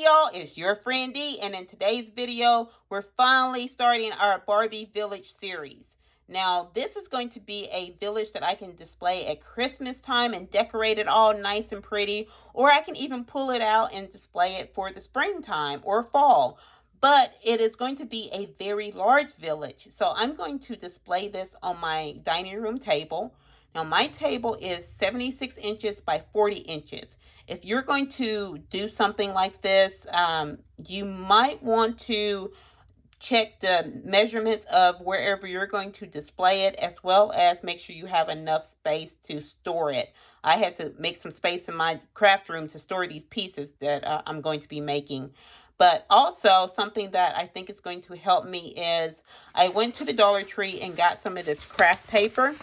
Hey y'all, it's your friend D, and in today's video, we're finally starting our Barbie Village series. Now, this is going to be a village that I can display at Christmas time and decorate it all nice and pretty, or I can even pull it out and display it for the springtime or fall. But it is going to be a very large village, so I'm going to display this on my dining room table. Now, my table is 76 inches by 40 inches. If you're going to do something like this, you might want to check the measurements of wherever you're going to display it, as well as make sure you have enough space to store it. I had to make some space in my craft room to store these pieces that I'm going to be making. But also, something that I think is going to help me is I went to the Dollar Tree and got some of this craft paper.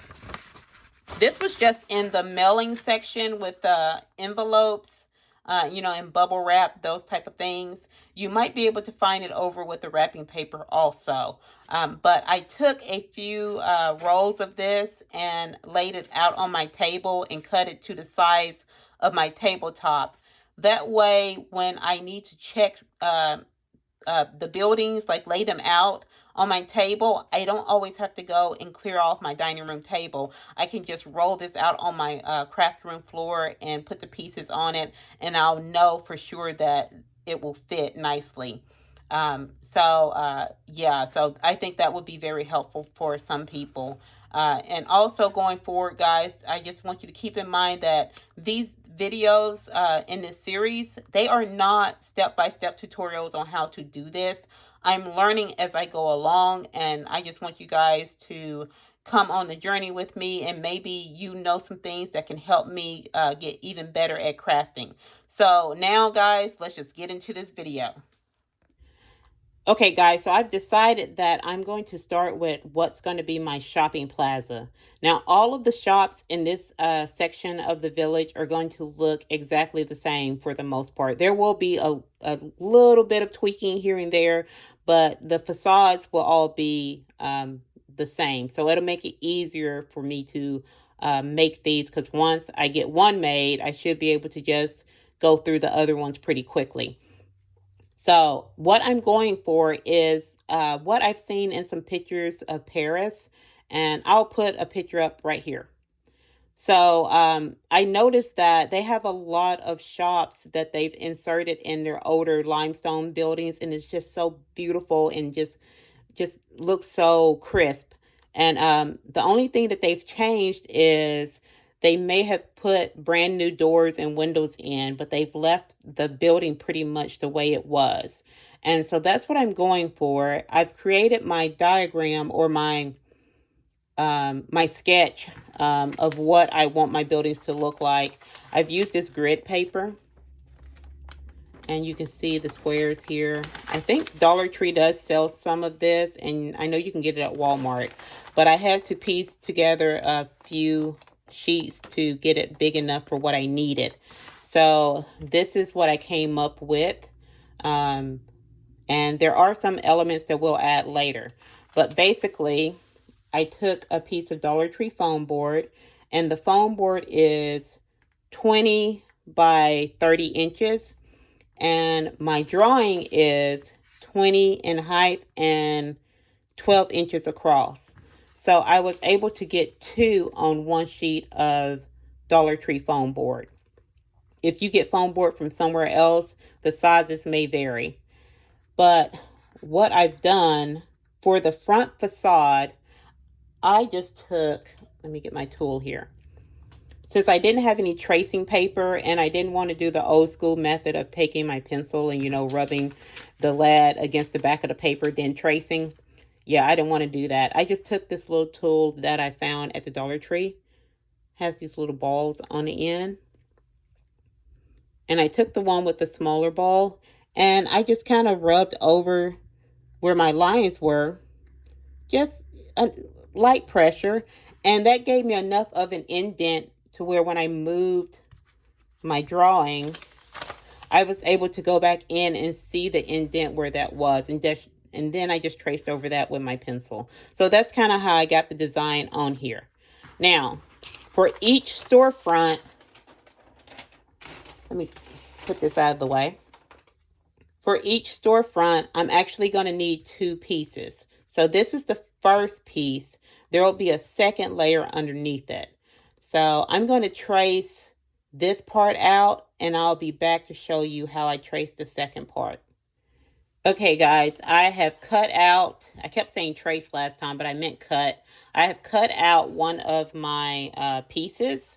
This was just in the mailing section with the envelopes, and bubble wrap, those type of things. You might be able to find it over with the wrapping paper also. But I took a few rolls of this and laid it out on my table and cut it to the size of my tabletop. That way, when I need to check the buildings, like lay them out on my table, I don't always have to go and clear off my dining room table. I can just roll this out on my craft room floor and put the pieces on it, and I'll know for sure that it will fit nicely. So I think that would be very helpful for some people. And also going forward, guys, I just want you to keep in mind that these videos in this series, they are not step-by-step tutorials on how to do this. I'm learning as I go along, and I just want you guys to come on the journey with me, and maybe you know some things that can help me get even better at crafting. So now, guys, let's just get into this video. Okay, guys, so I've decided that I'm going to start with what's going to be my shopping plaza. Now, all of the shops in this section of the village are going to look exactly the same for the most part. There will be a little bit of tweaking here and there, but the facades will all be the same. So it'll make it easier for me to make these, because once I get one made, I should be able to just go through the other ones pretty quickly. So what I'm going for is what I've seen in some pictures of Paris, and I'll put a picture up right here. So I noticed that they have a lot of shops that they've inserted in their older limestone buildings, and it's just so beautiful and just looks so crisp. And the only thing that they've changed is they may have put brand new doors and windows in, but they've left the building pretty much the way it was. And so that's what I'm going for. I've created my diagram, or my sketch of what I want my buildings to look like. I've used this grid paper, and you can see the squares here. I think Dollar Tree does sell some of this, and I know you can get it at Walmart. But I had to piece together a few sheets to get it big enough for what I needed. So this is what I came up with. And there are some elements that we'll add later. But basically, I took a piece of Dollar Tree foam board, and the foam board is 20 by 30 inches. And my drawing is 20 in height and 12 inches across. So I was able to get two on one sheet of Dollar Tree foam board. If you get foam board from somewhere else, the sizes may vary. But what I've done for the front facade, I just took, let me get my tool here. Since I didn't have any tracing paper, and I didn't want to do the old school method of taking my pencil and, rubbing the lead against the back of the paper, then tracing. Yeah, I didn't want to do that. I just took this little tool that I found at the Dollar Tree. Has these little balls on the end. And I took the one with the smaller ball, and I just kind of rubbed over where my lines were. Just a light pressure. And that gave me enough of an indent to where when I moved my drawing, I was able to go back in and see the indent where that was, and then I just traced over that with my pencil. So that's kind of how I got the design on here. Now, for each storefront, let me put this out of the way. For each storefront, I'm actually going to need 2 pieces. So this is the first piece. There will be a second layer underneath it. So I'm going to trace this part out, and I'll be back to show you how I trace the second part. Okay, guys, I have cut out, I kept saying trace last time, but I meant cut. I have cut out one of my pieces,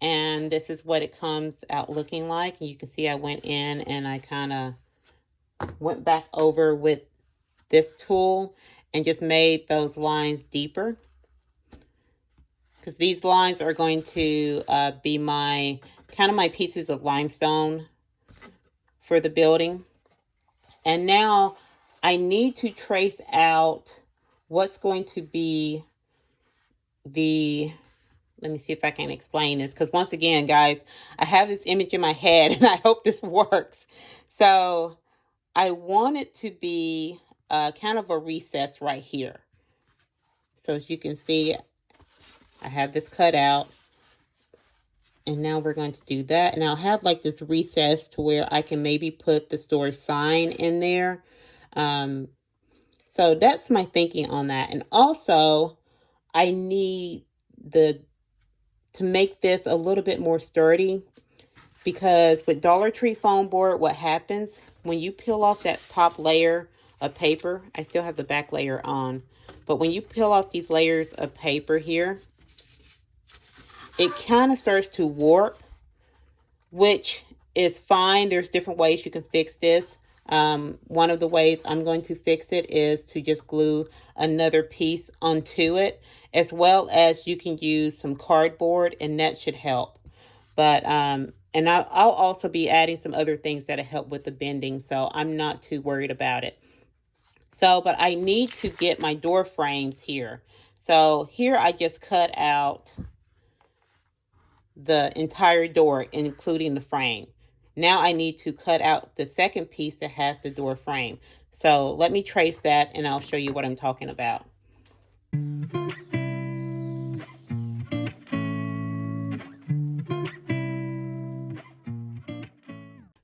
and this is what it comes out looking like. And you can see I went in and I kind of went back over with this tool and just made those lines deeper, because these lines are going to be my kind of my pieces of limestone for the building. And now I need to trace out what's going to be the, let me see if I can explain this, because once again, guys, I have this image in my head and I hope this works. So I want it to be kind of a recess right here. So as you can see, I have this cut out. And now we're going to do that. And I'll have like this recess to where I can maybe put the store sign in there. So that's my thinking on that. And also, I need to make this a little bit more sturdy, because with Dollar Tree foam board, what happens when you peel off that top layer of paper, I still have the back layer on, but when you peel off these layers of paper here, it kind of starts to warp, which is fine. There's different ways you can fix this. One of the ways I'm going to fix it is to just glue another piece onto it, as well as you can use some cardboard, and that should help. But and I'll also be adding some other things that'll help with the bending, so I'm not too worried about it. So, but I need to get my door frames here. So here I just cut out the entire door, including the frame. Now I need to cut out the second piece that has the door frame. So let me trace that and I'll show you what I'm talking about.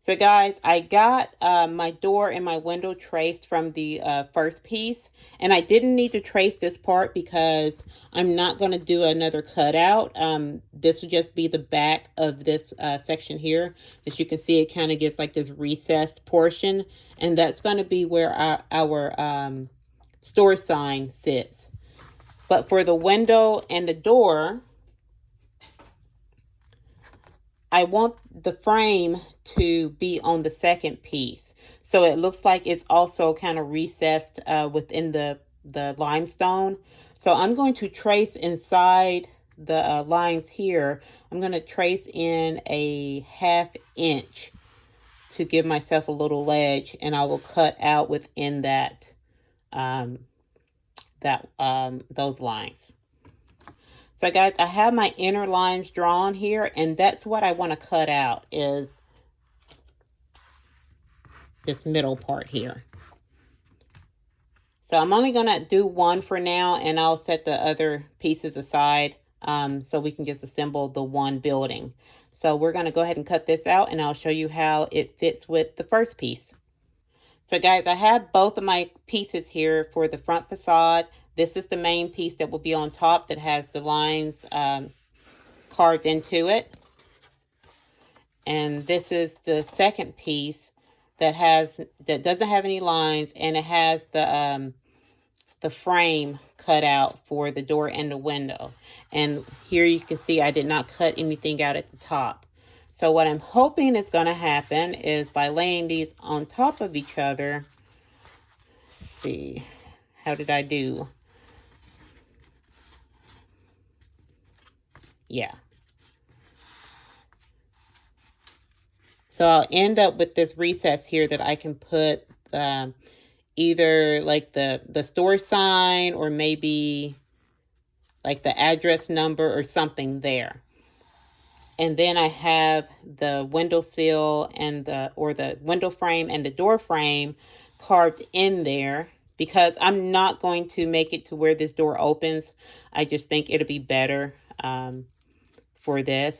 So guys, I got my door and my window traced from the first piece, and I didn't need to trace this part because I'm not going to do another cutout. This will just be the back of this section here. As you can see, it kind of gives like this recessed portion, and that's going to be where our store sign sits. But for the window and the door, I want the frame to be on the second piece. So it looks like it's also kind of recessed within the limestone. So I'm going to trace inside the lines here. I'm going to trace in a 1/2 inch to give myself a little ledge, and I will cut out within that those lines. So guys, I have my inner lines drawn here, and that's what I want to cut out, is this middle part here. So I'm only going to do one for now, and I'll set the other pieces aside so we can just assemble the one building. So we're going to go ahead and cut this out, and I'll show you how it fits with the first piece. So guys, I have both of my pieces here for the front facade. This is the main piece that will be on top that has the lines carved into it. And this is the second piece that doesn't have any lines, and it has the frame cut out for the door and the window. And here you can see I did not cut anything out at the top. So what I'm hoping is going to happen is by laying these on top of each other, let's see, how did I do? Yeah. So I'll end up with this recess here that I can put either like the store sign, or maybe like the address number or something there. And then I have the window sill and the window frame and the door frame carved in there, because I'm not going to make it to where this door opens. I just think it'll be better for this.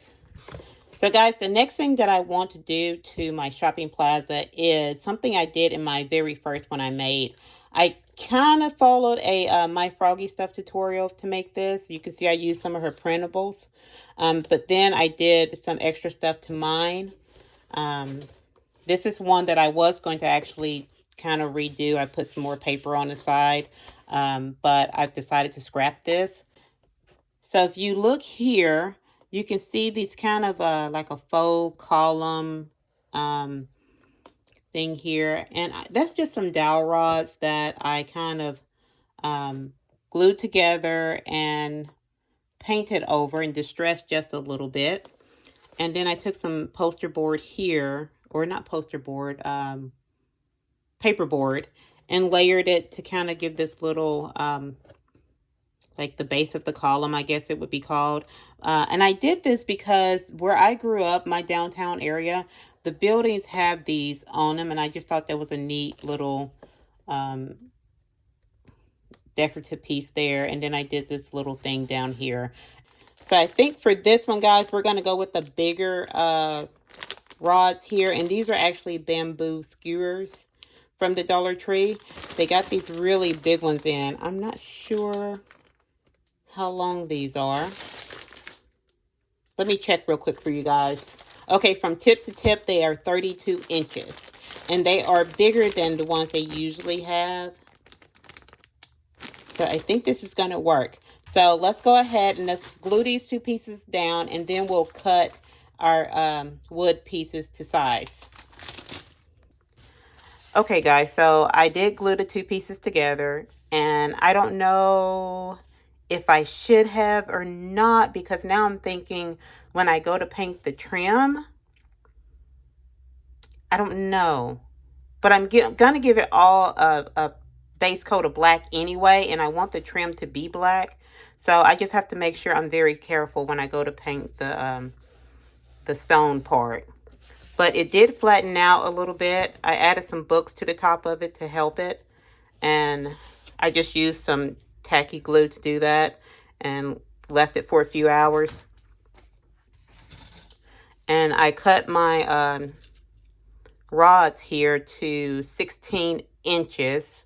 So guys, the next thing that I want to do to my shopping plaza is something I did in my very first one I made. I kind of followed a My Froggy Stuff tutorial to make this. You can see I used some of her printables. But then I did some extra stuff to mine. This is one that I was going to actually kind of redo. I put some more paper on the side, but I've decided to scrap this. So if you look here, you can see these kind of like a faux column thing here. And that's just some dowel rods that I kind of glued together and painted over and distressed just a little bit. And then I took some poster board here, or not poster board, paper board, and layered it to kind of give this little like the base of the column, I guess it would be called. And I did this because where I grew up, my downtown area, the buildings have these on them, and I just thought that was a neat little decorative piece there. And then I did this little thing down here. So I think for this one, guys, we're going to go with the bigger rods here. And these are actually bamboo skewers from the Dollar Tree. They got these really big ones in. I'm not sure how long these are. Let me check real quick for you guys. Okay, from tip to tip, they are 32 inches. And they are bigger than the ones they usually have. So I think this is going to work. So let's go ahead and let's glue these two pieces down, and then we'll cut our wood pieces to size. Okay, guys, so I did glue the two pieces together, and I don't know if I should have or not, because now I'm thinking when I go to paint the trim, I don't know. But I'm going to give it all a base coat of black anyway, and I want the trim to be black. So I just have to make sure I'm very careful when I go to paint the stone part. But it did flatten out a little bit. I added some books to the top of it to help it. And I just used some tacky glue to do that and left it for a few hours. And I cut my rods here to 16 inches.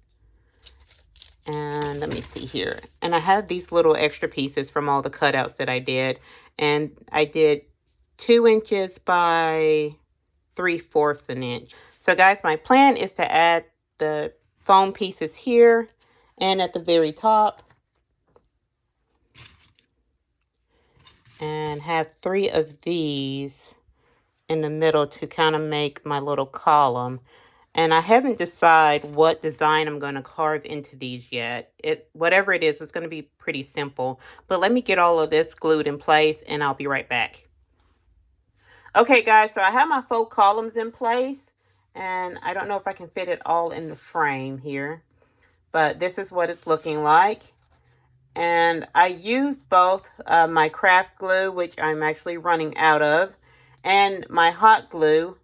And let me see here. And I have these little extra pieces from all the cutouts that I did. And I did 2 inches by 3/4 an inch. So guys, my plan is to add the foam pieces here and at the very top. And have 3 of these in the middle to kind of make my little column. And I haven't decided what design I'm going to carve into these yet. Whatever it is, it's going to be pretty simple. But let me get all of this glued in place, and I'll be right back. Okay, guys, so I have my faux columns in place. And I don't know if I can fit it all in the frame here. But this is what it's looking like. And I used both my craft glue, which I'm actually running out of, and my hot glue.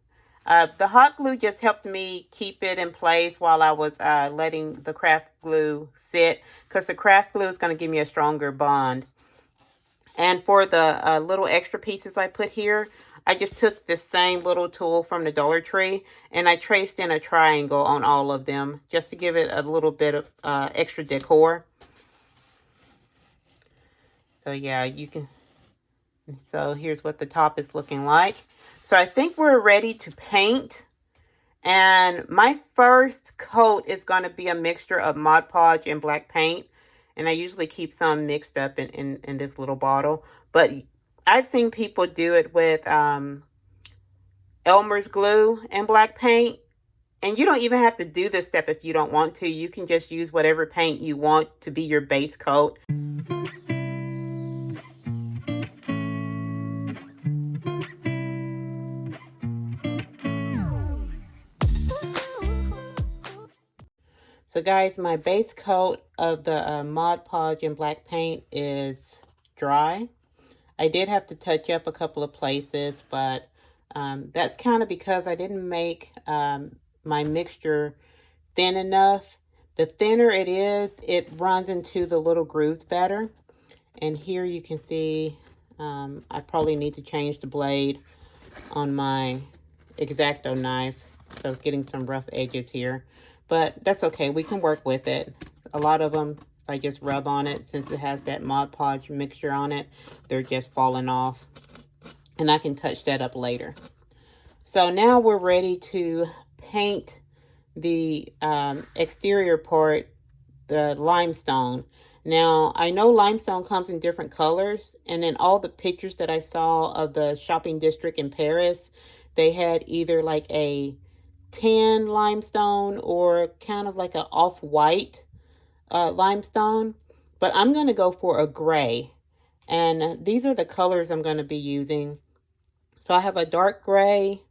The hot glue just helped me keep it in place while I was letting the craft glue sit, because the craft glue is going to give me a stronger bond. And for the little extra pieces I put here, I just took this same little tool from the Dollar Tree, and I traced in a triangle on all of them just to give it a little bit of extra decor. So yeah, you can, so here's what the top is looking like. So I think we're ready to paint. And my first coat is going to be a mixture of Mod Podge and black paint. And I usually keep some mixed up in this little bottle. But I've seen people do it with Elmer's glue and black paint. And you don't even have to do this step if you don't want to. You can just use whatever paint you want to be your base coat. So guys, my base coat of the Mod Podge and black paint is dry. I did have to touch up a couple of places, but that's kind of because I didn't make my mixture thin enough. The thinner it is, it runs into the little grooves better. And here you can see I probably need to change the blade. on my X-Acto knife. So it's getting some rough edges here. But that's okay. We can work with it. A lot of them, if I just rub on it, since it has that Mod Podge mixture on it, they're just falling off. And I can touch that up later. So now we're ready to paint the exterior part, the limestone. Now, I know limestone comes in different colors, and in all the pictures that I saw of the shopping district in Paris, they had either like a tan limestone or kind of like an off-white limestone. But I'm going to go for a gray, and these are the colors I'm going to be using. So I have a dark gray,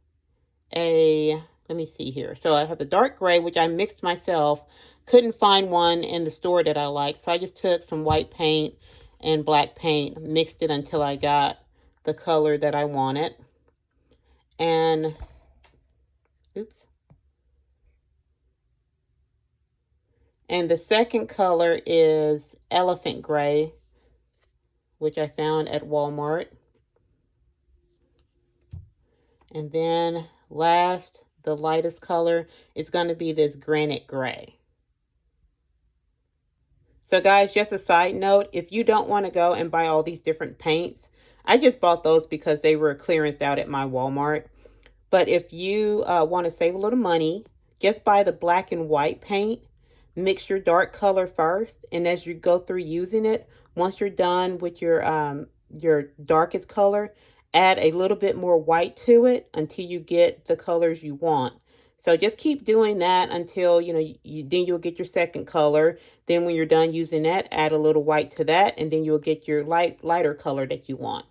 let me see here. So I have a dark gray, which I mixed myself. Couldn't find one in the store that I liked. So I just took some white paint and black paint, mixed it until I got the color that I wanted. And, oops. And the second color is elephant gray, which I found at Walmart. And then last, the lightest color is going to be this granite gray. So guys, just a side note, if you don't want to go and buy all these different paints, I just bought those because they were clearanced out at my Walmart. But if you want to save a little money, just buy the black and white paint. Mix your dark color first, and as you go through using it, once you're done with your darkest color, add a little bit more white to it until you get the colors you want. So just keep doing that until, then you'll get your second color. Then when you're done using that, add a little white to that, and then you'll get your lighter color that you want.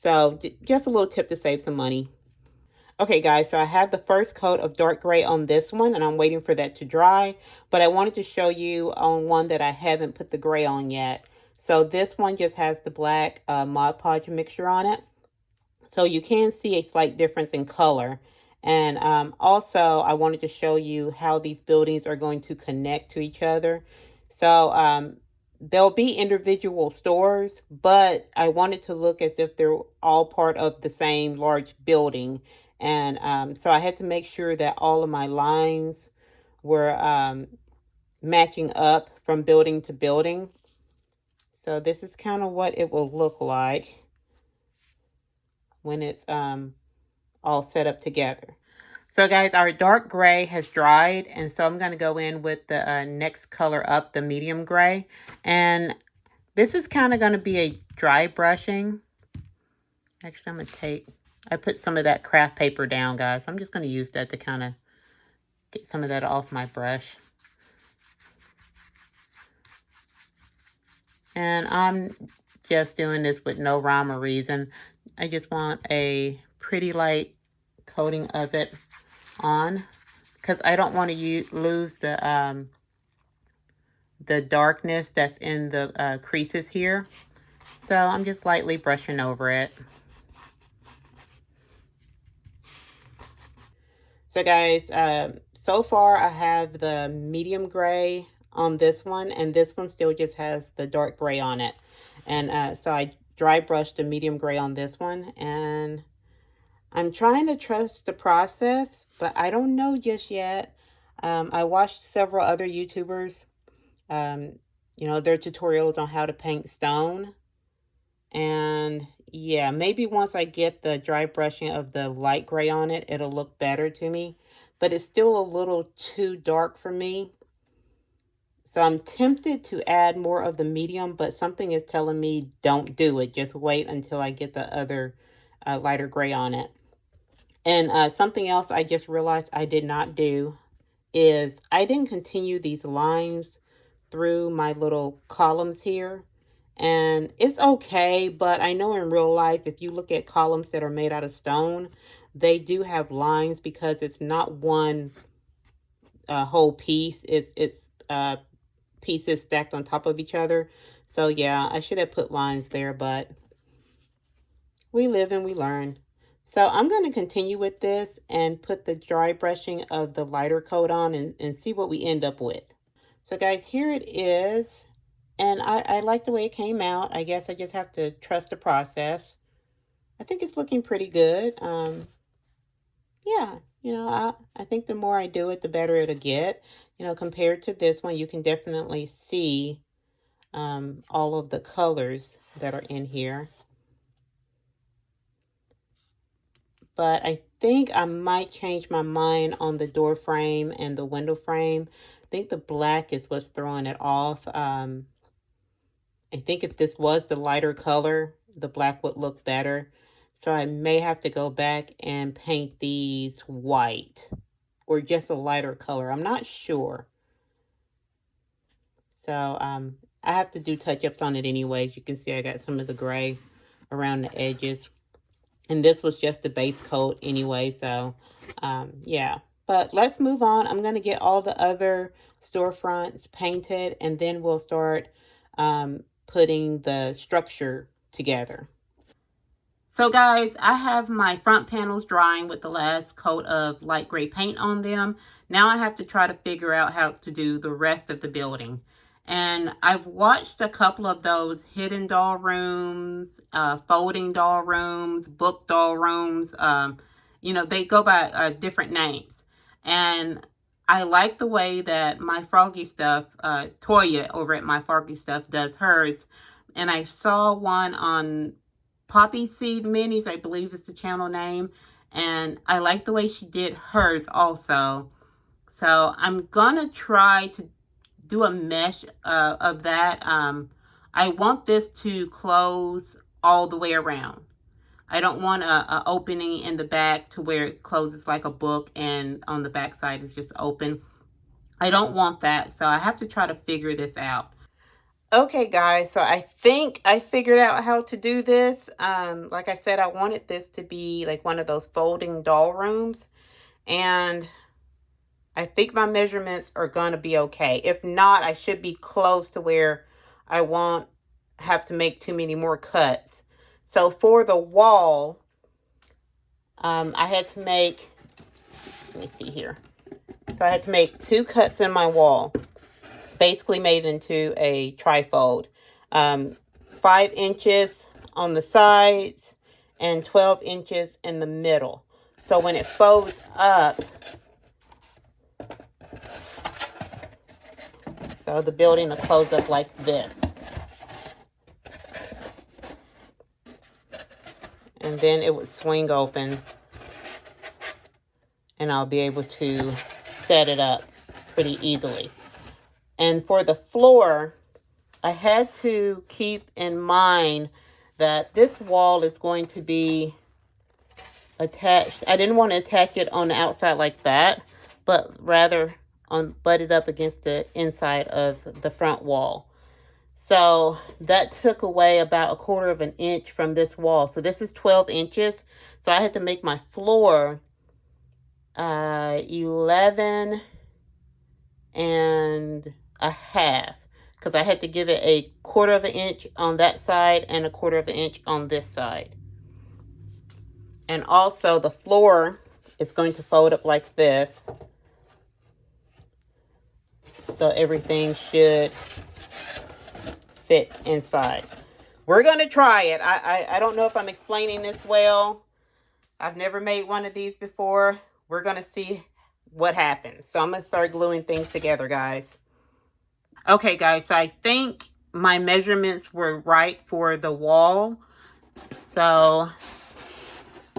So just a little tip to save some money. Okay, guys, so I have the first coat of dark gray on this one, and I'm waiting for that to dry. But I wanted to show you on one that I haven't put the gray on yet. So this one just has the black Mod Podge mixture on it. So you can see a slight difference in color. And also, I wanted to show you how these buildings are going to connect to each other. So there'll be individual stores, but I wanted to look as if they're all part of the same large building. And so I had to make sure that all of my lines were matching up from building to building. So this is kind of what it will look like when it's all set up together. So guys, our dark gray has dried, and so I'm going to go in with the next color up, the medium gray. And this is kind of going to be a dry brushing. Actually, I'm going to I put some of that craft paper down, guys. I'm just going to use that to kind of get some of that off my brush. And I'm just doing this with no rhyme or reason. I just want a pretty light coating of it on, because I don't want to lose the darkness that's in the creases here. So I'm just lightly brushing over it. So guys, so far I have the medium gray on this one, and this one still just has the dark gray on it. And so I dry brushed the medium gray on this one, and I'm trying to trust the process, but I don't know just yet. I watched several other YouTubers, their tutorials on how to paint stone. And yeah, maybe once I get the dry brushing of the light gray on it, it'll look better to me. But it's still a little too dark for me. So I'm tempted to add more of the medium, but something is telling me don't do it. Just wait until I get the other lighter gray on it. And something else I just realized I did not do is I didn't continue these lines through my little columns here. And it's okay, but I know in real life, if you look at columns that are made out of stone, they do have lines because it's not one whole piece. It's pieces stacked on top of each other. So yeah, I should have put lines there, but we live and we learn. So I'm going to continue with this and put the dry brushing of the lighter coat on and see what we end up with. So guys, here it is. And I like the way it came out. I guess I just have to trust the process. I think it's looking pretty good. Yeah, I think the more I do it, the better it'll get. Compared to this one, you can definitely see all of the colors that are in here. But I think I might change my mind on the door frame and the window frame. I think the black is what's throwing it off. I think if this was the lighter color, the black would look better. So I may have to go back and paint these white or just a lighter color. I'm not sure. So I have to do touch-ups on it anyways. You can see I got some of the gray around the edges. And this was just the base coat anyway. So yeah. But let's move on. I'm going to get all the other storefronts painted, and then we'll start putting the structure together. So guys, I have my front panels drying with the last coat of light gray paint on them. Now I have to try to figure out how to do the rest of the building. And I've watched a couple of those hidden doll rooms, folding doll rooms, book doll rooms. They go by different names. And I like the way that My Froggy Stuff, Toya over at My Froggy Stuff does hers. And I saw one on Poppy Seed Minis, I believe is the channel name. And I like the way she did hers also. So I'm gonna try to do a mesh of that. I want this to close all the way around. I don't want a opening in the back to where it closes like a book and on the back side is just open. I don't want that, so I have to try to figure this out. Okay, guys, so I think I figured out how to do this. Like I said, I wanted this to be like one of those folding doll rooms. And I think my measurements are going to be okay. If not, I should be close to where I won't have to make too many more cuts. So for the wall, I had to make, let me see here. So I had to make 2 cuts in my wall. Basically made into a trifold. 5 inches on the sides and 12 inches in the middle. So when it folds up, so the building will close up like this. And then it would swing open and I'll be able to set it up pretty easily. And for the floor, I had to keep in mind that this wall is going to be attached. I didn't want to attach it on the outside like that, but rather butt it up against the inside of the front wall. So that took away about 1/4 of an inch from this wall. So this is 12 inches. So I had to make my floor 11 and a half, because I had to give it 1/4 of an inch on that side and 1/4 of an inch on this side. And also the floor is going to fold up like this, so everything should fit inside. We're going to try it. I don't know if I'm explaining this well. I've never made one of these before. We're going to see what happens. So I'm going to start gluing things together, guys. Okay, guys, so I think my measurements were right for the wall. So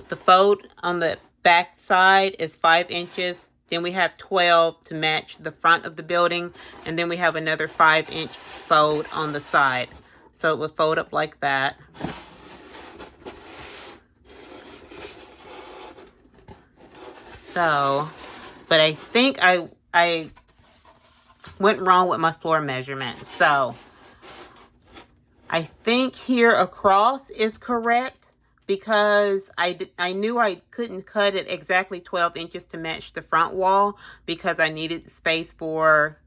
the fold on the back side is 5 inches. Then we have 12 to match the front of the building. And then we have another 5-inch fold on the side. So it would fold up like that. So, but I think I went wrong with my floor measurement. So I think here across is correct, because I knew I couldn't cut it exactly 12 inches to match the front wall, because I needed space for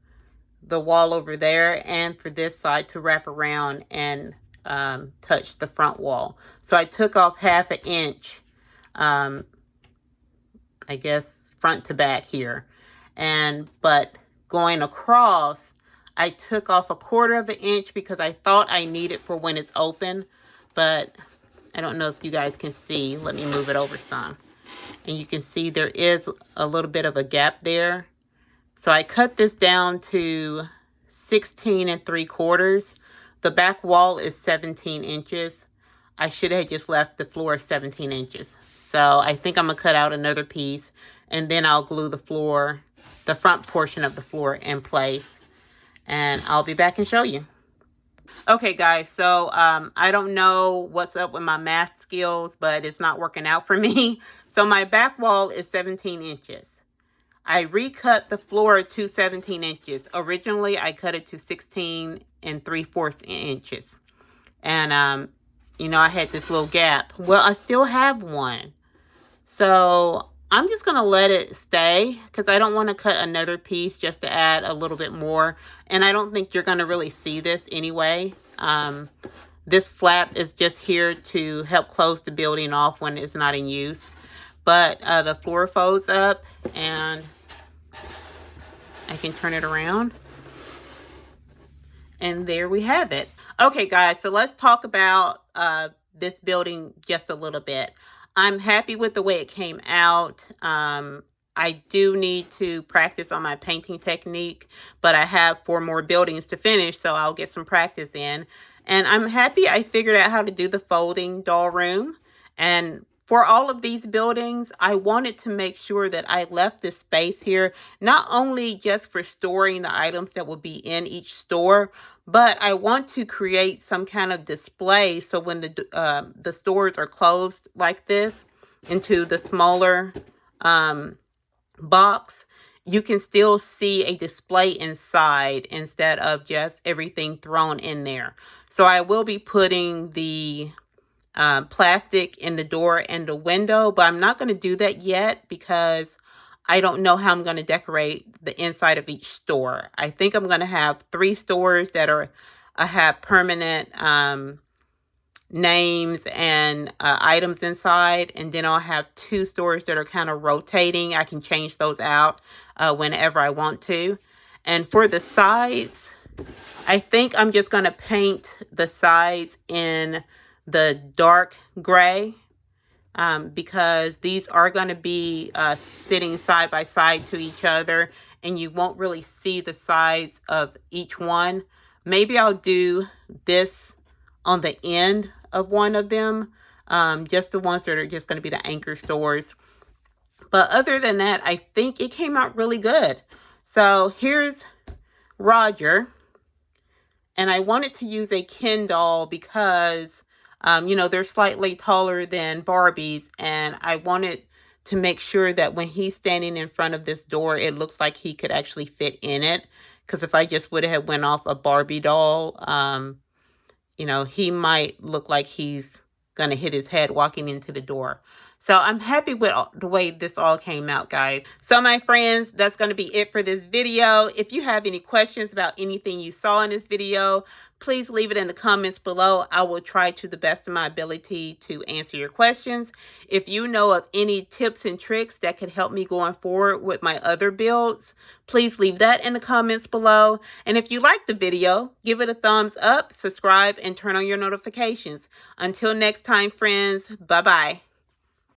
the wall over there and for this side to wrap around and touch the front wall. So I took off 1/2 inch, I guess front to back here. But going across, I took off 1/4 of an inch because I thought I needed for when it's open, but I don't know if you guys can see. Let me move it over some. And you can see there is a little bit of a gap there. So I cut this down to 16 3/4. The back wall is 17 inches. I should have just left the floor 17 inches. So I think I'm gonna cut out another piece and then I'll glue the floor, the front portion of the floor in place. And I'll be back and show you. Okay guys, so I don't know what's up with my math skills, but it's not working out for me. So my back wall is 17 inches. I recut the floor to 17 inches. Originally, I cut it to 16 3/4 inches. And, you know, I had this little gap. Well, I still have one. So I'm just going to let it stay because I don't want to cut another piece just to add a little bit more. And I don't think you're going to really see this anyway. This flap is just here to help close the building off when it's not in use. But the floor folds up and I can turn it around. And there we have it. Okay, guys, so let's talk about this building just a little bit. I'm happy with the way it came out. I do need to practice on my painting technique, but I have 4 more buildings to finish, so I'll get some practice in. And I'm happy I figured out how to do the folding doll room. And for all of these buildings, I wanted to make sure that I left this space here, not only just for storing the items that will be in each store, but I want to create some kind of display so when the stores are closed like this into the smaller box, you can still see a display inside instead of just everything thrown in there. So I will be putting the plastic in the door and the window, but I'm not going to do that yet because I don't know how I'm going to decorate the inside of each store. I think I'm going to have 3 stores that have permanent names and items inside, and then I'll have 2 stores that are kind of rotating. I can change those out whenever I want to. And for the sides, I think I'm just going to paint the sides in the dark gray because these are going to be sitting side by side to each other, and you won't really see the sides of each one. Maybe I'll do this on the end of one of them, just the ones that are just going to be the anchor stores. But other than that, I think it came out really good. So here's Roger. And I wanted to use a Ken doll because, you know, they're slightly taller than Barbies. And I wanted to make sure that when he's standing in front of this door, it looks like he could actually fit in it. Because if I just would have went off a Barbie doll, you know, he might look like he's going to hit his head walking into the door. So I'm happy with the way this all came out, guys. So my friends, that's going to be it for this video. If you have any questions about anything you saw in this video, please leave it in the comments below. I will try to the best of my ability to answer your questions. If you know of any tips and tricks that could help me going forward with my other builds, please leave that in the comments below. And if you liked the video, give it a thumbs up, subscribe, and turn on your notifications. Until next time, friends, bye-bye.